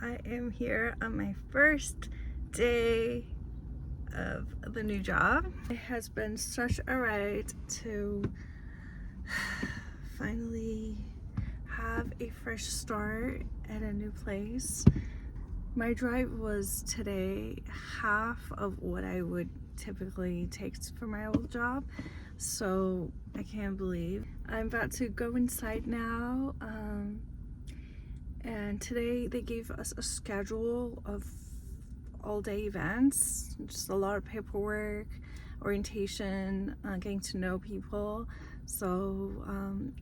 I am here on my first day of the new job. It has been such a ride to finally have a fresh start at a new place. My drive was today half of what I would typically take for my old job, so I can't believe I'm about to go inside now. And today they gave us a schedule of all-day events, just a lot of paperwork, orientation, getting to know people. So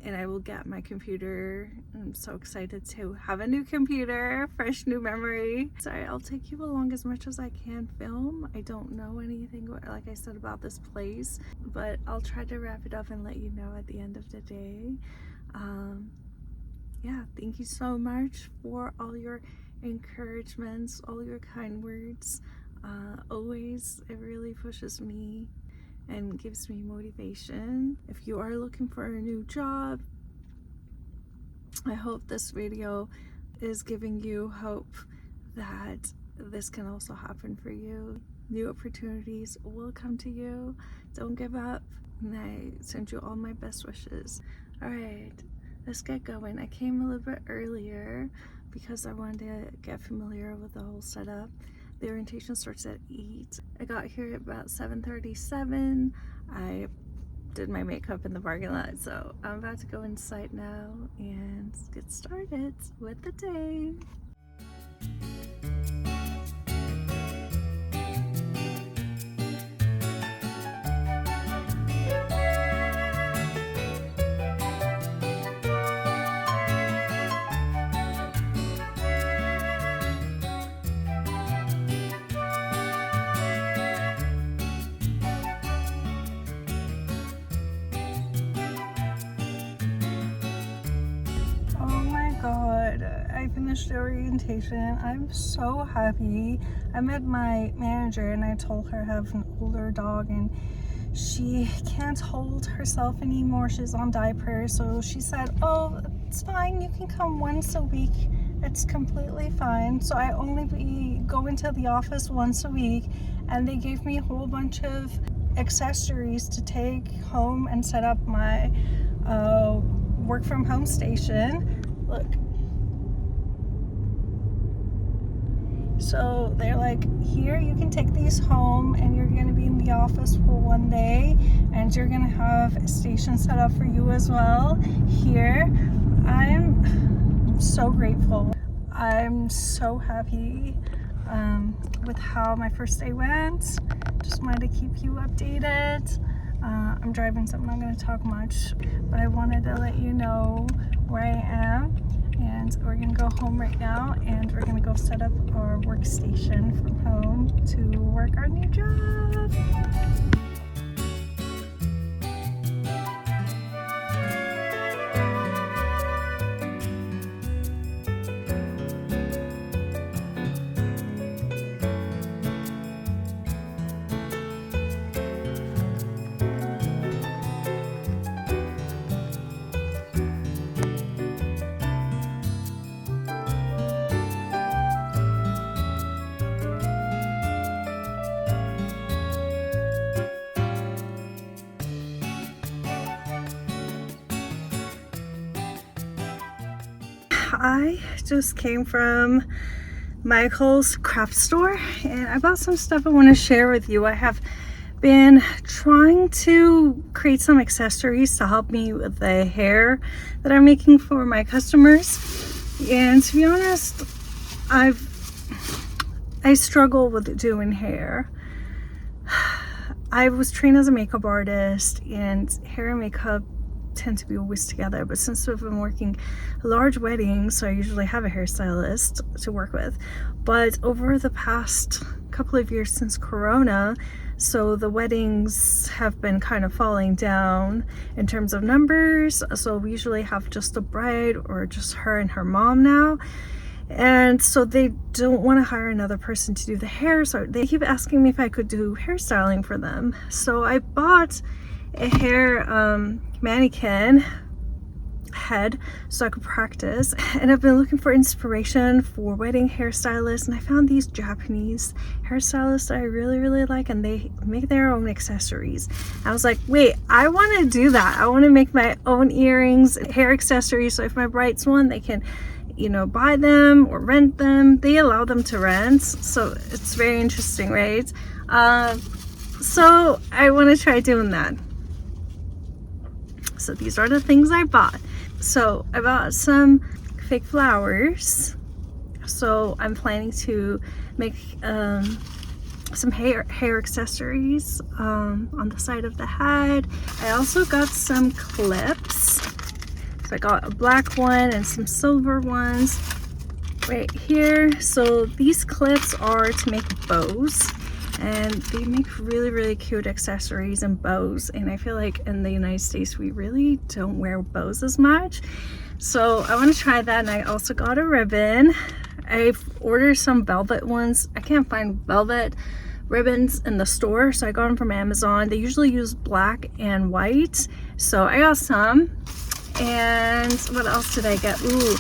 and I will get my computer. I'm so excited to have a new computer, fresh new memory. Sorry, I'll take you along as much as I can film. I don't know anything, like I said, about this place, but I'll try to wrap it up and let you know at the end of the day. Yeah, thank you so much for all your encouragements, all your kind words. Always, it really pushes me and gives me motivation. If you are looking for a new job, I hope this video is giving you hope that this can also happen for you. New opportunities will come to you. Don't give up, and I send you all my best wishes. All right, let's get going. I came a little bit earlier because I wanted to get familiar with the whole setup. The orientation starts at 8. I got here at about 7:37. I did my makeup in the parking lot, so I'm about to go inside now and get started with the day. I finished the orientation. I'm so happy. I met my manager and I told her I have an older dog and she can't hold herself anymore. She's on diapers. So she said, oh, it's fine. You can come once a week. It's completely fine. So I only go into the office once a week, and they gave me a whole bunch of accessories to take home and set up my work from home station. Look. So they're like, here, you can take these home and you're going to be in the office for one day and you're going to have a station set up for you as well here. I'm so grateful. I'm so happy with how my first day went. Just wanted to keep you updated. I'm driving, so I'm not going to talk much, but I wanted to let you know where I am. And we're gonna go home right now, and we're gonna go set up our workstation from home to work our new job. I just came from Michael's craft store and I bought some stuff I want to share with you. I have been trying to create some accessories to help me with the hair that I'm making for my customers, and to be honest, I struggle with doing hair. I was trained as a makeup artist, and hair and makeup tend to be always together, but since we've been working large weddings, so I usually have a hairstylist to work with, but over the past couple of years since Corona, so the weddings have been kind of falling down in terms of numbers, so we usually have just a bride or just her and her mom now, and so they don't want to hire another person to do the hair, so they keep asking me if I could do hairstyling for them. So I bought a hair mannequin head so I could practice. And I've been looking for inspiration for wedding hairstylists, and I found these Japanese hairstylists that I really like, and they make their own accessories. I was like, wait, I want to do that. I want to make my own earrings, hair accessories, so if my brides want, they can, you know, buy them or rent them. They allow them to rent, so it's very interesting, right? So I want to try doing that. So these are the things I bought. So I bought some fake flowers. So I'm planning to make some hair accessories on the side of the head. I also got some clips. So I got a black one and some silver ones right here. So these clips are to make bows, and they make really cute accessories and bows, and I feel like in the United States we really don't wear bows as much, so I want to try that. And I also got a ribbon. I've ordered some velvet ones. I can't find velvet ribbons in the store, so I got them from Amazon. They usually use black and white, so I got some. And what else did I get? Ooh,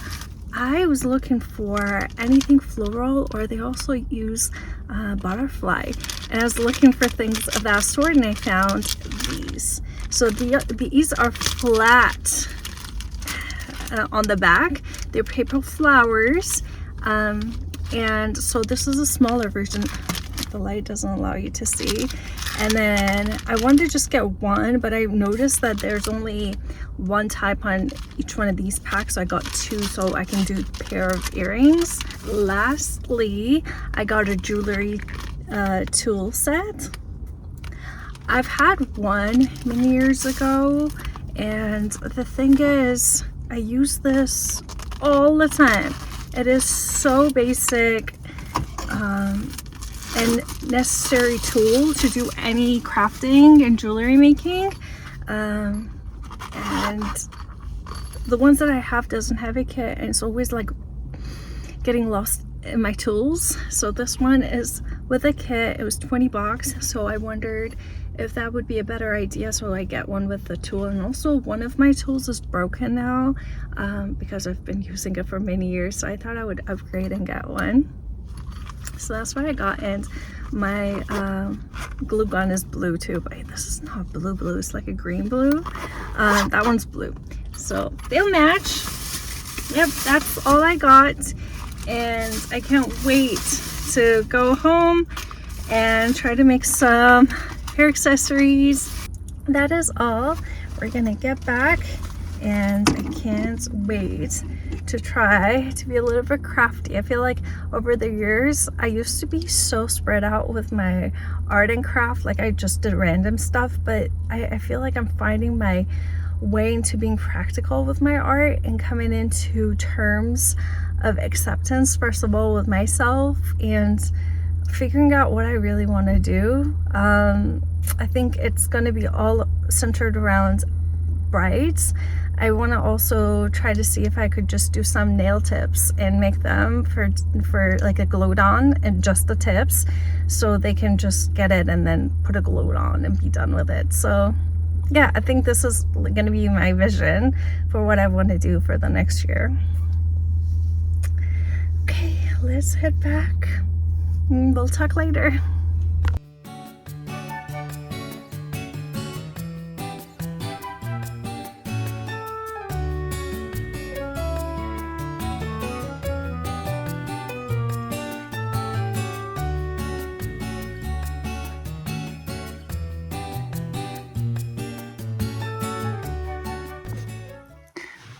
I was looking for anything floral, or they also use butterfly, and I was looking for things of that sort, and I found these. So these are flat on the back. They're paper flowers, and so this is a smaller version. The light doesn't allow you to see. And then I wanted to just get one, but I noticed that there's only one type on each one of these packs, so I got two so I can do a pair of earrings. Lastly, I got a jewelry tool set. I've had one many years ago, and the thing is, I use this all the time. It is so basic and necessary tool to do any crafting and jewelry making, and the ones that I have doesn't have a kit, and it's always like getting lost in my tools. So this one is with a kit. It was 20 bucks, so I wondered if that would be a better idea, so I get one with the tool. And also one of my tools is broken now because I've been using it for many years, so I thought I would upgrade and get one. So that's what I got. And my glue gun is blue too, but this is not blue, it's like a green blue. That one's blue, so they'll match. Yep, that's all I got, and I can't wait to go home and try to make some hair accessories. That is all. We're gonna get back, and I can't wait to try to be a little bit crafty. I feel like over the years I used to be so spread out with my art and craft, like I just did random stuff, but I feel like I'm finding my way into being practical with my art and coming into terms of acceptance, first of all, with myself, and figuring out what I really want to do. I think it's going to be all centered around brides. I want to also try to see if I could just do some nail tips and make them for like a glue on, and just the tips, so they can just get it and then put a glue on and be done with it. So yeah, I think this is going to be my vision for what I want to do for the next year. Okay, let's head back. We'll talk later.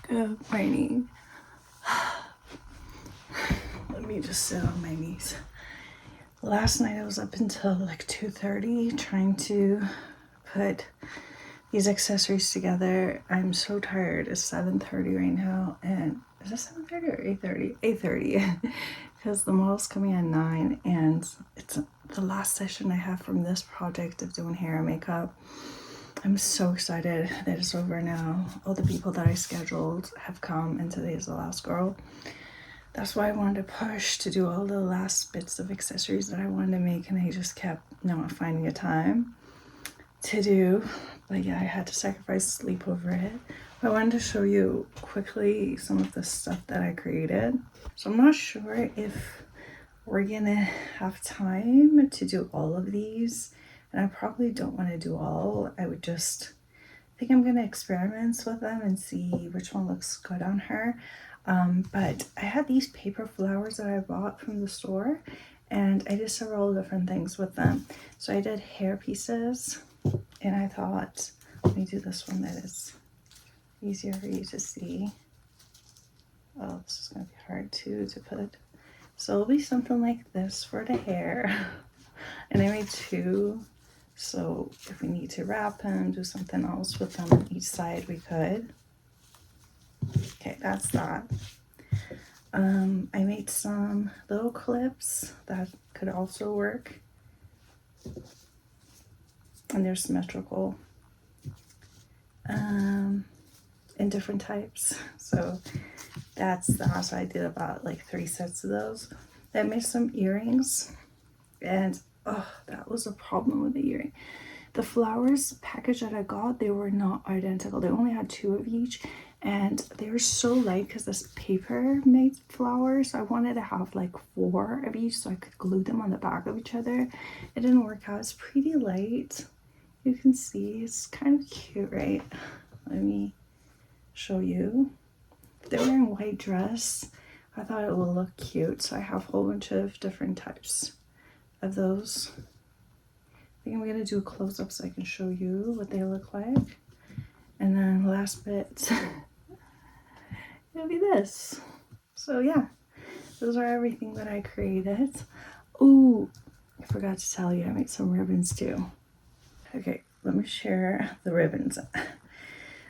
Good morning. Let me just sit on my knees. Last night I was up until like 2:30 trying to put these accessories together. I'm so tired. It's 7:30 right now, and is it 7:30 or 8:30? 8:30 because the model's coming at 9, and it's the last session I have from this project of doing hair and makeup. I'm so excited that it's over now. All the people that I scheduled have come, and today is the last girl. That's why I wanted to push to do all the last bits of accessories that I wanted to make, and I just kept not finding a time. to do, but yeah, I had to sacrifice sleep over it. I wanted to show you quickly some of the stuff that I created. So I'm not sure if we're gonna have time to do all of these, and I probably don't want to do all. I would just think I'm gonna experiment with them and see which one looks good on her. But I had these paper flowers that I bought from the store, and I did several different things with them. So I did hair pieces, and I thought, let me do this one that is easier for you to see. Oh, this is gonna be hard too to put. So it'll be something like this for the hair. And I made two, so if we need to wrap them, do something else with them on each side, we could. Okay, that's that. I made some little clips that could also work, and they're symmetrical in different types. So that's that. So I did about like 3 sets of those. I made some earrings, and oh, that was a problem with the earring. The flowers package that I got, they were not identical. They only had 2 of each, and they were so light because this paper made flowers. I wanted to have like 4 of each so I could glue them on the back of each other. It didn't work out. It's pretty light. You can see it's kind of cute, right? Let me show you. They're wearing a white dress. I thought it would look cute, so I have a whole bunch of different types of those. I think I'm gonna do a close-up so I can show you what they look like. And then last bit, it'll be this. So yeah, those are everything that I created. Oh, I forgot to tell you, I made some ribbons too. Okay, let me share the ribbons.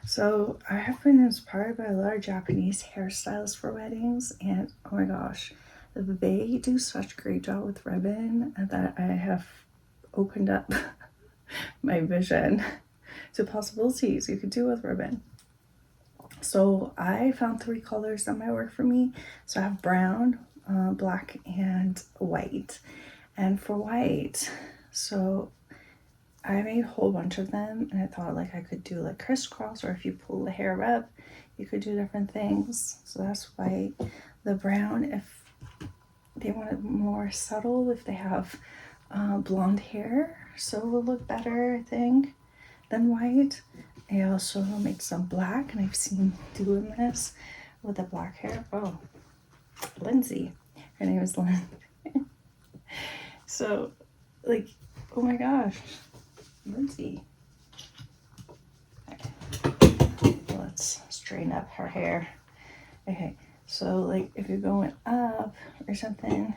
So I have been inspired by a lot of Japanese hairstylists for weddings, and oh my gosh, they do such a great job with ribbon that I have opened up my vision to possibilities you could do with ribbon. So I found 3 colors that might work for me. So I have brown, black, and white. And for white, so I made a whole bunch of them, and I thought like I could do like crisscross, or if you pull the hair up, you could do different things. So that's white. The brown, if they want it more subtle, if they have blonde hair, so it will look better, I think, than white. I also made some black, and I've seen doing this with the black hair. Oh, Lindsay. Her name is Lynn. So, like, oh my gosh. Lindsay. Okay. Let's straighten up her hair. Okay, so like if you're going up or something,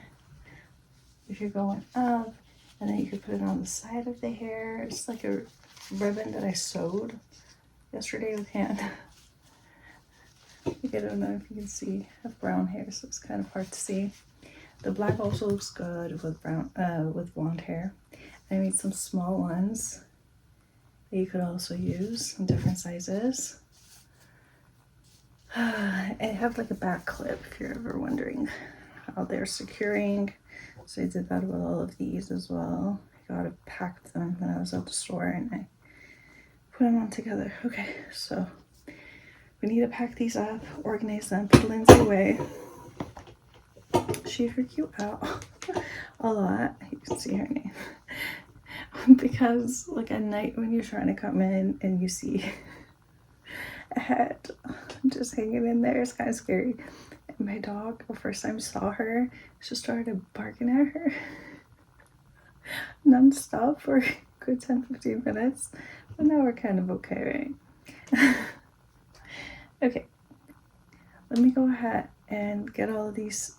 if you're going up, and then you could put it on the side of the hair. It's like a ribbon that I sewed yesterday with hand. I don't know if you can see. I have brown hair, so it's kind of hard to see. The black also looks good with brown, with blonde hair. I made some small ones that you could also use in different sizes. I have like a back clip if you're ever wondering how they're securing. So I did that with all of these as well. I got to pack them when I was at the store, and I put them on together. Okay, so we need to pack these up, organize them, put Lindsay away. She freaked you out a lot. You can see her name. Because like at night when you're trying to come in and you see a head just hanging in there, it's kind of scary. And my dog, the first time I saw her, she started barking at her non-stop for a good 10-15 minutes. But now we're kind of okay, right? Okay, let me go ahead and get all of these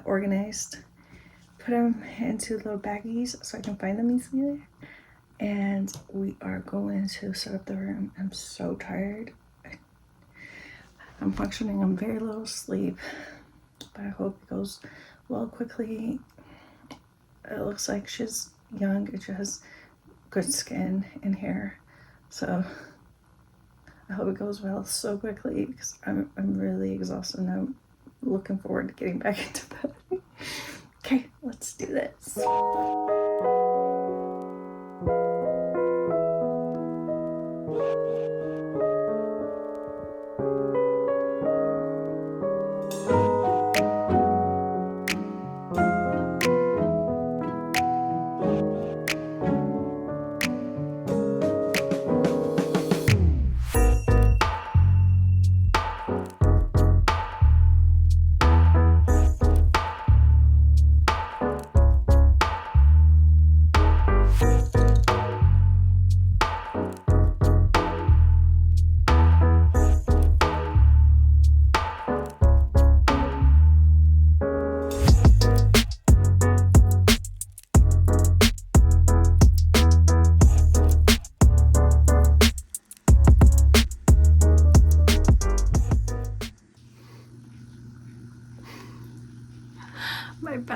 organized, put them into little baggies so I can find them easily, and we are going to set up the room. I'm so tired. I'm functioning on very little sleep, but I hope it goes well quickly. It looks like she's young and she has good skin and hair, so I hope it goes well so quickly because I'm really exhausted and I'm looking forward to getting back into bed. Okay, let's do this.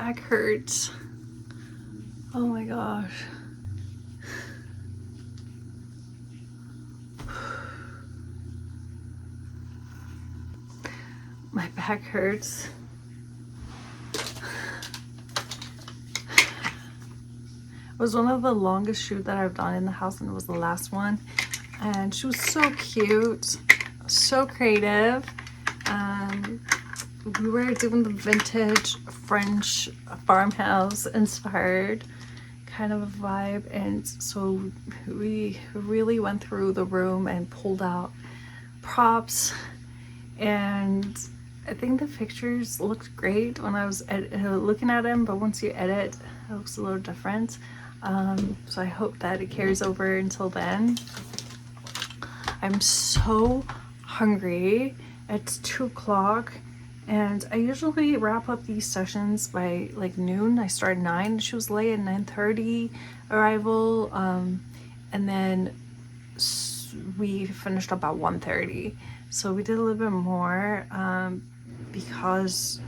back hurts. Oh my gosh. My back hurts. It was one of the longest shoots that I've done in the house, and it was the last one. And she was so cute, so creative. We were doing the vintage French farmhouse inspired kind of a vibe, and so we really went through the room and pulled out props, and I think the pictures looked great when I was looking at them, but once you edit, it looks a little different. So I hope that it carries over until then. I'm so hungry. It's 2 o'clock, and I usually wrap up these sessions by like noon. I start at 9. She was late at 9:30 arrival, and then we finished up at 1:30. So we did a little bit more because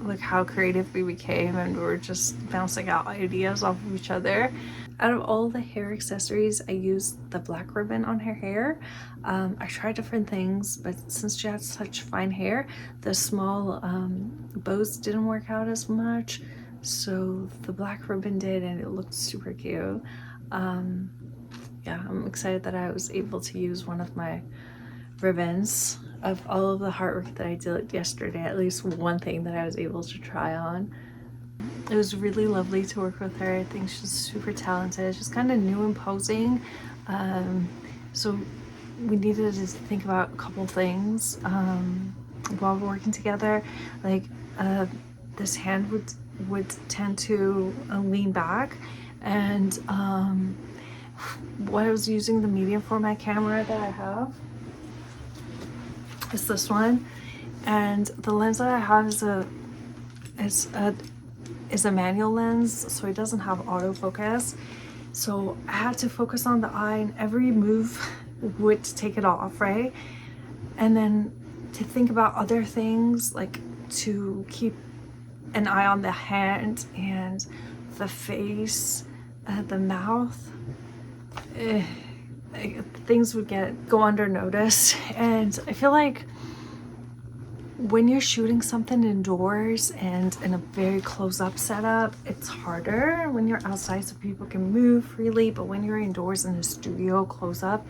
like how creative we became, and we were just bouncing out ideas off of each other. Out of all the hair accessories, I used the black ribbon on her hair. I tried different things, but since she had such fine hair, the small bows didn't work out as much. So the black ribbon did, and it looked super cute. Yeah, I'm excited that I was able to use one of my ribbons. Of all of the hard work that I did yesterday, at least one thing that I was able to try on. It was really lovely to work with her. I think she's super talented. She's kind of new and posing, so we needed to think about a couple things while we're working together. Like this hand would tend to lean back, and when I was using the medium format camera that I have, is this one, and the lens that I have is a manual lens, so it doesn't have autofocus. So I had to focus on the eye, and every move would take it off, right? And then to think about other things, like to keep an eye on the hand and the face, the mouth. Things would go under notice, and I feel like when you're shooting something indoors and in a very close-up setup, it's harder when you're outside so people can move freely, but when you're indoors in a studio close-up,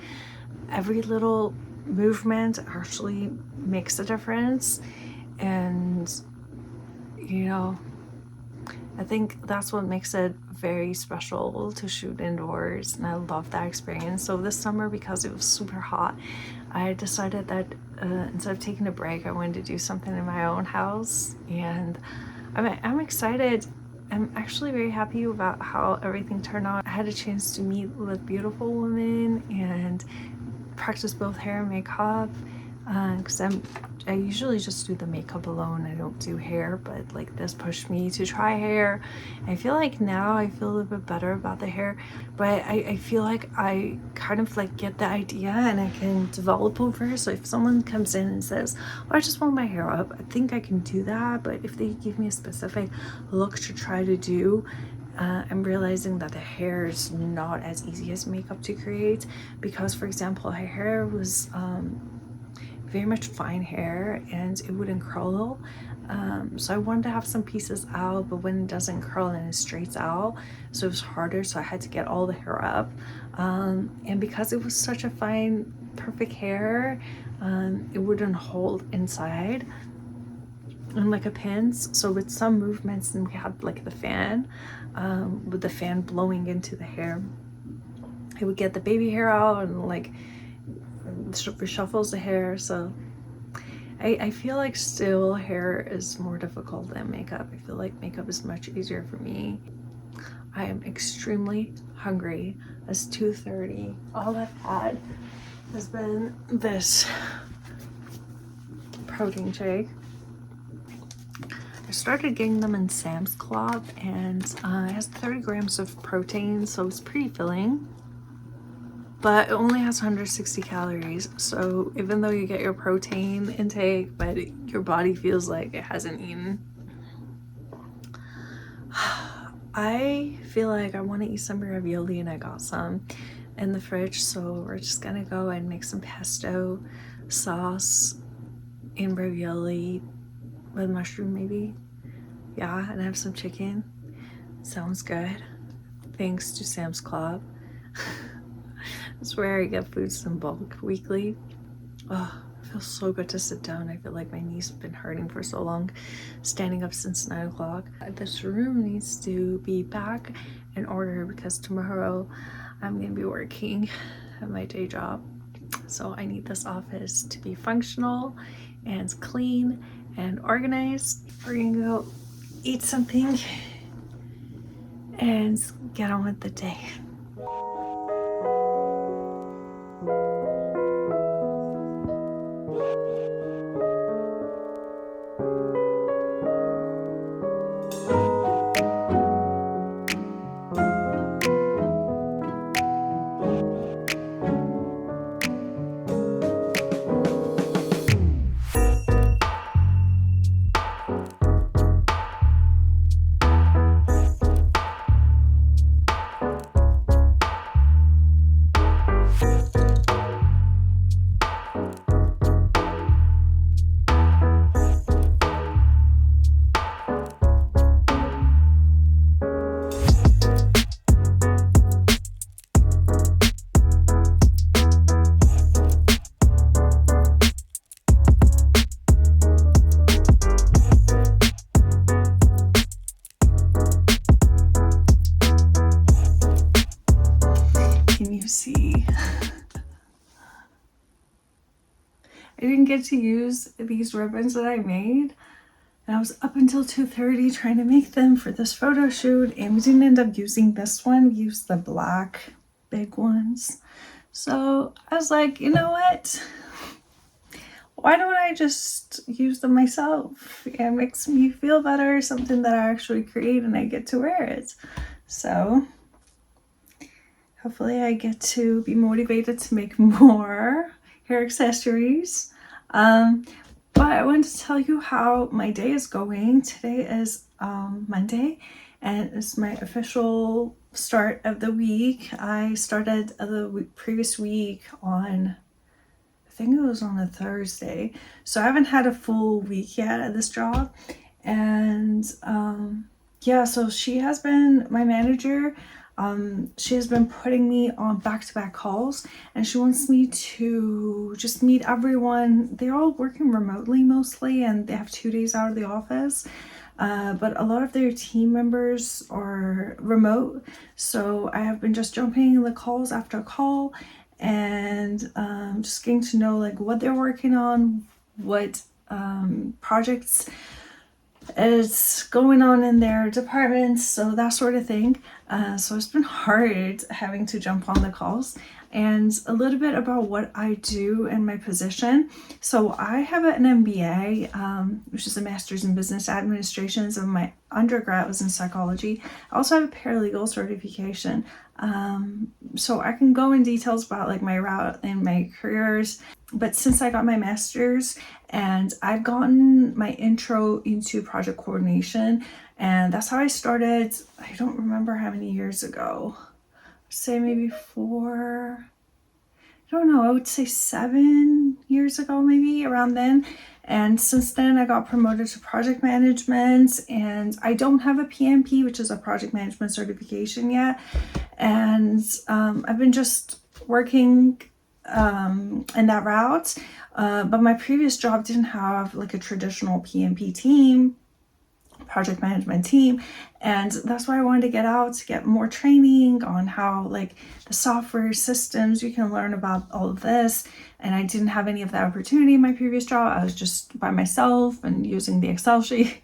every little movement actually makes a difference. And you know, I think that's what makes it very special to shoot indoors, and I love that experience. So this summer, because it was super hot, I decided that instead of taking a break, I wanted to do something in my own house, and I'm excited. I'm actually very happy about how everything turned out. I had a chance to meet with beautiful women and practice both hair and makeup, because I usually just do the makeup alone. I don't do hair, but like this pushed me to try hair. I feel like now I feel a little bit better about the hair, but I feel like I kind of like get the idea and I can develop over. So if someone comes in and says, oh, I just want my hair up, I think I can do that. But if they give me a specific look to try to do, I'm realizing that the hair is not as easy as makeup to create, because for example, her hair was very much fine hair and it wouldn't curl, so I wanted to have some pieces out, but when it doesn't curl and it straightens out, so it was harder, so I had to get all the hair up, and because it was such a fine perfect hair, it wouldn't hold inside and like a pins. So with some movements, and we had like the fan, with the fan blowing into the hair, it would get the baby hair out and like reshuffles the hair. So I feel like still hair is more difficult than makeup. I feel like makeup is much easier for me. I am extremely hungry. It's 2:30. All I've had has been this protein shake. I started getting them in Sam's Club, and it has 30 grams of protein, so it's pretty filling. But it only has 160 calories, so even though you get your protein intake, but your body feels like it hasn't eaten. I feel like I want to eat some ravioli and I got some in the fridge, so we're just gonna go and make some pesto sauce and ravioli with mushroom maybe. Yeah, and have some chicken. Sounds good. Thanks to Sam's Club. That's where I get foods in bulk weekly. Oh, it feels so good to sit down. I feel like my knees have been hurting for so long, standing up since 9 o'clock. This room needs to be back in order because tomorrow I'm gonna be working at my day job. So I need this office to be functional and clean and organized. We're gonna go eat something and get on with the day. Can you see? I didn't get to use these ribbons that I made, and I was up until 2:30 trying to make them for this photo shoot, and we didn't end up using this one. We used the black big ones. So I was like, you know what? Why don't I just use them myself? It makes me feel better, something that I actually create and I get to wear it. So hopefully I get to be motivated to make more hair accessories. But I wanted to tell you how my day is going. Today is Monday, and it's my official start of the week. I started the previous week on, I think it was on a Thursday. So I haven't had a full week yet at this job. And yeah, so she has been my manager. She has been putting me on back-to-back calls, and she wants me to just meet everyone. They're all working remotely mostly, and they have 2 days out of the office. But a lot of their team members are remote, so I have been just jumping the calls after call and just getting to know like what they're working on, what projects is going on in their departments, so that sort of thing. So it's been hard having to jump on the calls. And a little bit about what I do in my position. So I have an MBA, which is a master's in business administration. So my undergrad was in psychology. I also have a paralegal certification. So I can go in details about like my route and my careers. But since I got my master's and I've gotten my intro into project coordination, and that's how I started. I don't remember how many years ago. Say maybe 4, I don't know, I would say 7 years ago, maybe around then. And since then I got promoted to project management, and I don't have a PMP, which is a project management certification yet. And I've been just working in that route. But my previous job didn't have like a traditional PMP team, project management team, and that's why I wanted to get out to get more training on how like the software systems you can learn about all of this. And I didn't have any of that opportunity in my previous job. I was just by myself and using the Excel sheet.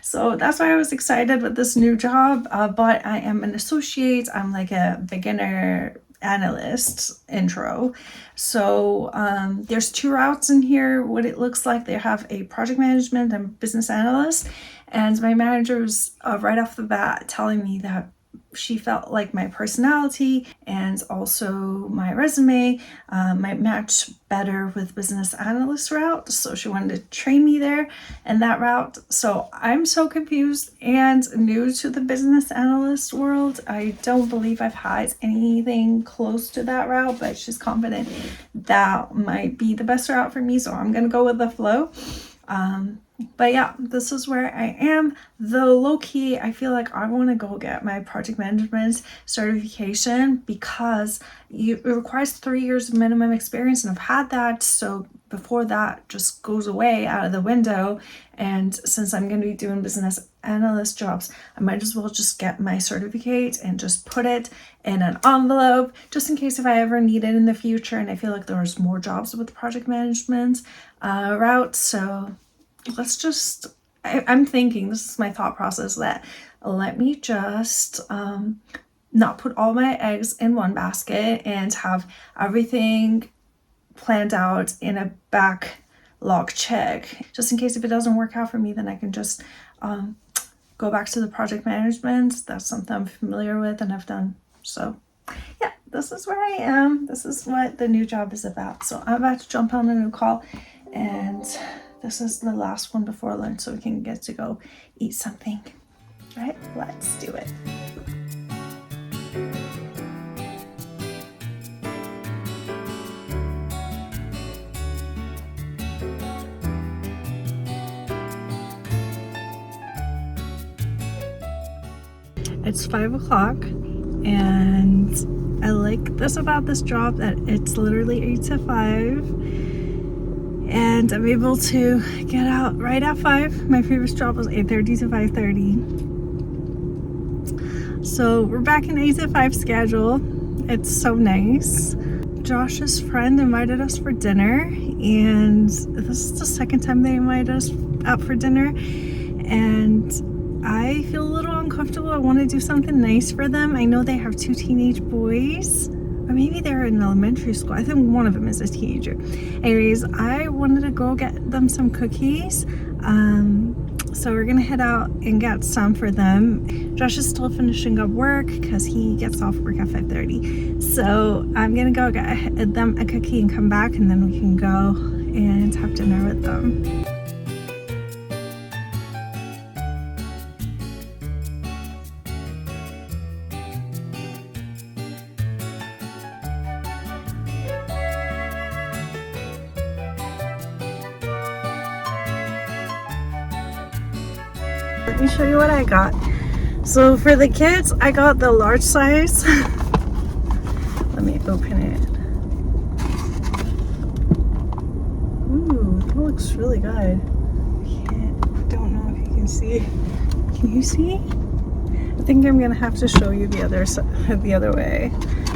So that's why I was excited with this new job. But I am an associate. I'm like a beginner analyst intro. So there's 2 routes in here. What it looks like, they have a project management and business analyst. And my manager was right off the bat telling me that she felt like my personality and also my resume might match better with business analyst route. So she wanted to train me there in that route. So I'm so confused and new to the business analyst world. I don't believe I've had anything close to that route, but she's confident that might be the best route for me. So I'm going to go with the flow. But yeah, this is where I am. Though low-key, I feel like I want to go get my project management certification because it requires 3 years of minimum experience, and I've had that. So before that just goes away out of the window. And since I'm going to be doing business analyst jobs, I might as well just get my certificate and just put it in an envelope just in case if I ever need it in the future. And I feel like there's more jobs with the project management route. So let's just, I'm thinking, this is my thought process, that let me just not put all my eggs in one basket and have everything planned out in a backlog check, just in case if it doesn't work out for me, then I can just go back to the project management. That's something I'm familiar with and I've done. So yeah, this is where I am. This is what the new job is about. So I'm about to jump on a new call, and this is the last one before lunch so we can get to go eat something. All right, let's do it. It's 5 o'clock, and I like this about this job that it's literally 8 to 5. And I'm able to get out right at 5. My previous job was 8:30 to 5:30. So we're back in 8 to 5 schedule. It's so nice. Josh's friend invited us for dinner, and this is the second time they invited us out for dinner. And I feel a little uncomfortable. I want to do something nice for them. I know they have 2 teenage boys. Or maybe they're in elementary school. I think one of them is a teenager. Anyways, I wanted to go get them some cookies. So we're gonna head out and get some for them. Josh is still finishing up work because he gets off work at 5:30. So I'm gonna go get them a cookie and come back, and then we can go and have dinner with them. Let me show you what I got. So for the kids, I got the large size. Let me open it. Ooh, that looks really good. I don't know if you can see. Can you see? I think I'm gonna have to show you the other way.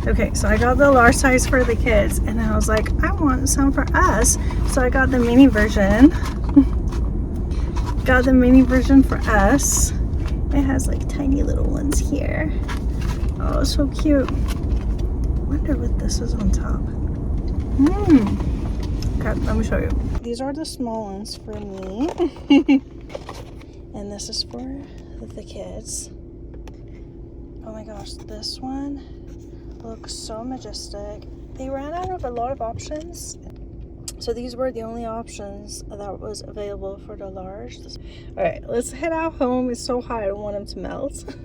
Okay, so I got the large size for the kids, and I was like, I want some for us. So I got the mini version. Got the mini version for us. It has like tiny little ones here. Oh, so cute. Wonder what this is on top. Okay, let me show you. These are the small ones for me. And this is for the kids. Oh my gosh, this one looks so majestic. They ran out of a lot of options, so these were the only options that was available for the large. All right, let's head out home. It's so hot, I don't want them to melt.